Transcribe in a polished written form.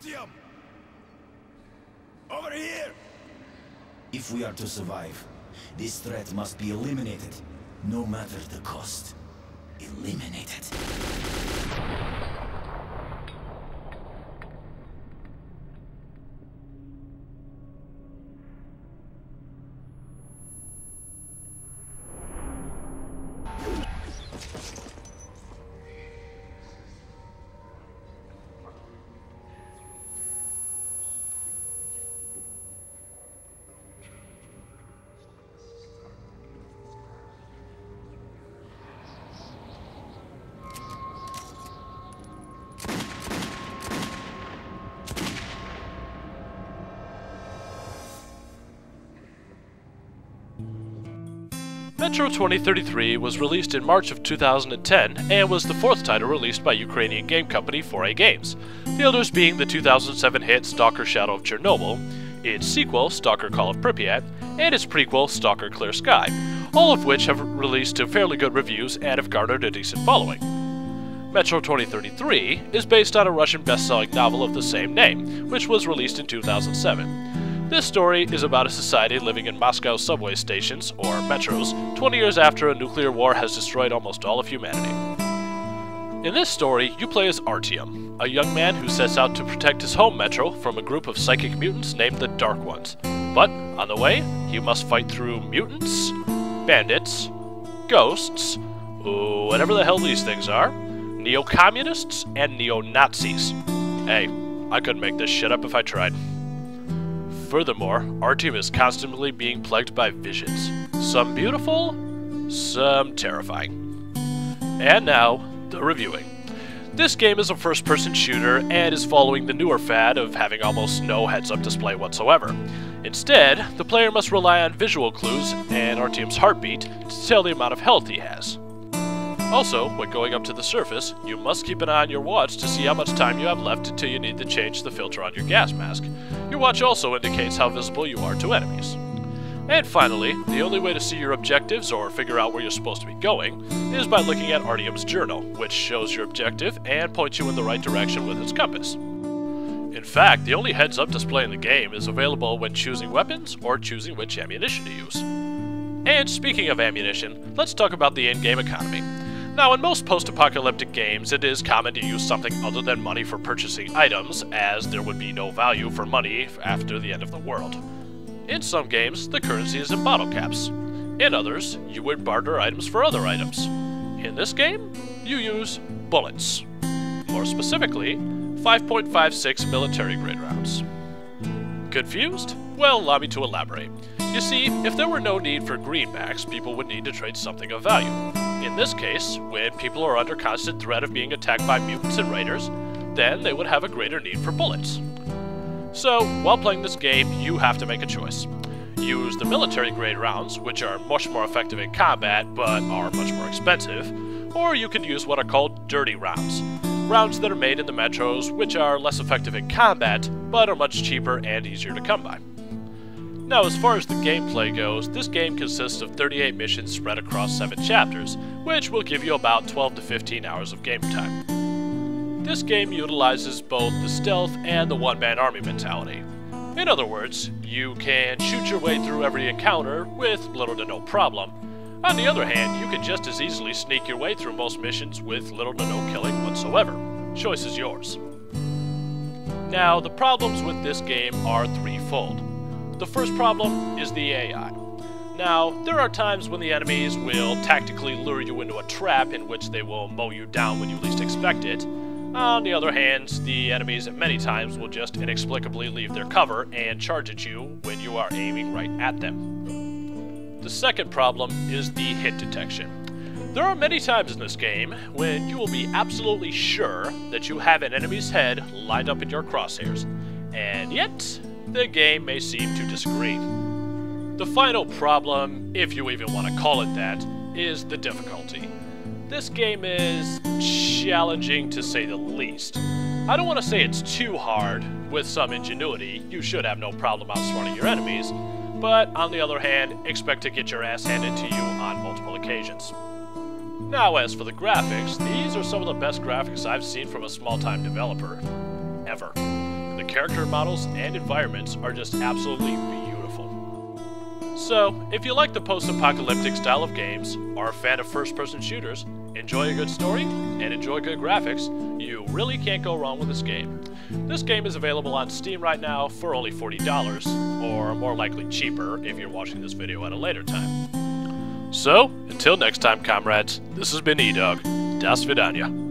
Artyom! Over here! If we are to survive, this threat must be eliminated, no matter the cost. Eliminated. Metro 2033 was released in March of 2010 and was the fourth title released by Ukrainian game company 4A Games, the others being the 2007 hit Stalker Shadow of Chernobyl, its sequel Stalker Call of Pripyat, and its prequel Stalker Clear Sky, all of which have released to fairly good reviews and have garnered a decent following. Metro 2033 is based on a Russian best-selling novel of the same name, which was released in 2007. This story is about a society living in Moscow subway stations, or metros, 20 years after a nuclear war has destroyed almost all of humanity. In this story, you play as Artyom, a young man who sets out to protect his home metro from a group of psychic mutants named the Dark Ones. But, on the way, he must fight through mutants, bandits, ghosts, whatever the hell these things are, neo-communists, and neo-Nazis. Hey, I couldn't make this shit up if I tried. Furthermore, Artyom is constantly being plagued by visions. Some beautiful, some terrifying. And now, the reviewing. This game is a first-person shooter and is following the newer fad of having almost no heads-up display whatsoever. Instead, the player must rely on visual clues and Artyom's heartbeat to tell the amount of health he has. Also, when going up to the surface, you must keep an eye on your watch to see how much time you have left until you need to change the filter on your gas mask. Your watch also indicates how visible you are to enemies. And finally, the only way to see your objectives or figure out where you're supposed to be going is by looking at Artyom's journal, which shows your objective and points you in the right direction with its compass. In fact, the only heads-up display in the game is available when choosing weapons or choosing which ammunition to use. And speaking of ammunition, let's talk about the in-game economy. Now, in most post-apocalyptic games, it is common to use something other than money for purchasing items, as there would be no value for money after the end of the world. In some games, the currency is in bottle caps. In others, you would barter items for other items. In this game, you use bullets. More specifically, 5.56 military-grade rounds. Confused? Well, allow me to elaborate. You see, if there were no need for greenbacks, people would need to trade something of value. In this case, when people are under constant threat of being attacked by mutants and raiders, then they would have a greater need for bullets. So, while playing this game, you have to make a choice. Use the military-grade rounds, which are much more effective in combat, but are much more expensive, or you can use what are called dirty rounds. Rounds that are made in the metros, which are less effective in combat, but are much cheaper and easier to come by. Now, as far as the gameplay goes, this game consists of 38 missions spread across 7 chapters, which will give you about 12 to 15 hours of game time. This game utilizes both the stealth and the one-man army mentality. In other words, you can shoot your way through every encounter with little to no problem. On the other hand, you can just as easily sneak your way through most missions with little to no killing whatsoever. Choice is yours. Now, the problems with this game are threefold. The first problem is the AI. Now, there are times when the enemies will tactically lure you into a trap in which they will mow you down when you least expect it. On the other hand, the enemies at many times will just inexplicably leave their cover and charge at you when you are aiming right at them. The second problem is the hit detection. There are many times in this game when you will be absolutely sure that you have an enemy's head lined up in your crosshairs, and yet the game may seem to disagree. The final problem, if you even want to call it that, is the difficulty. This game is challenging to say the least. I don't want to say it's too hard. With some ingenuity, you should have no problem outsmarting your enemies, but on the other hand, expect to get your ass handed to you on multiple occasions. Now, as for the graphics, these are some of the best graphics I've seen from a small-time developer. Ever. The character models and environments are just absolutely beautiful. So, if you like the post-apocalyptic style of games, are a fan of first-person shooters, enjoy a good story, and enjoy good graphics, you really can't go wrong with this game. This game is available on Steam right now for only $40, or more likely cheaper if you're watching this video at a later time. So, until next time, comrades, this has been E-Dog. Das Vidania.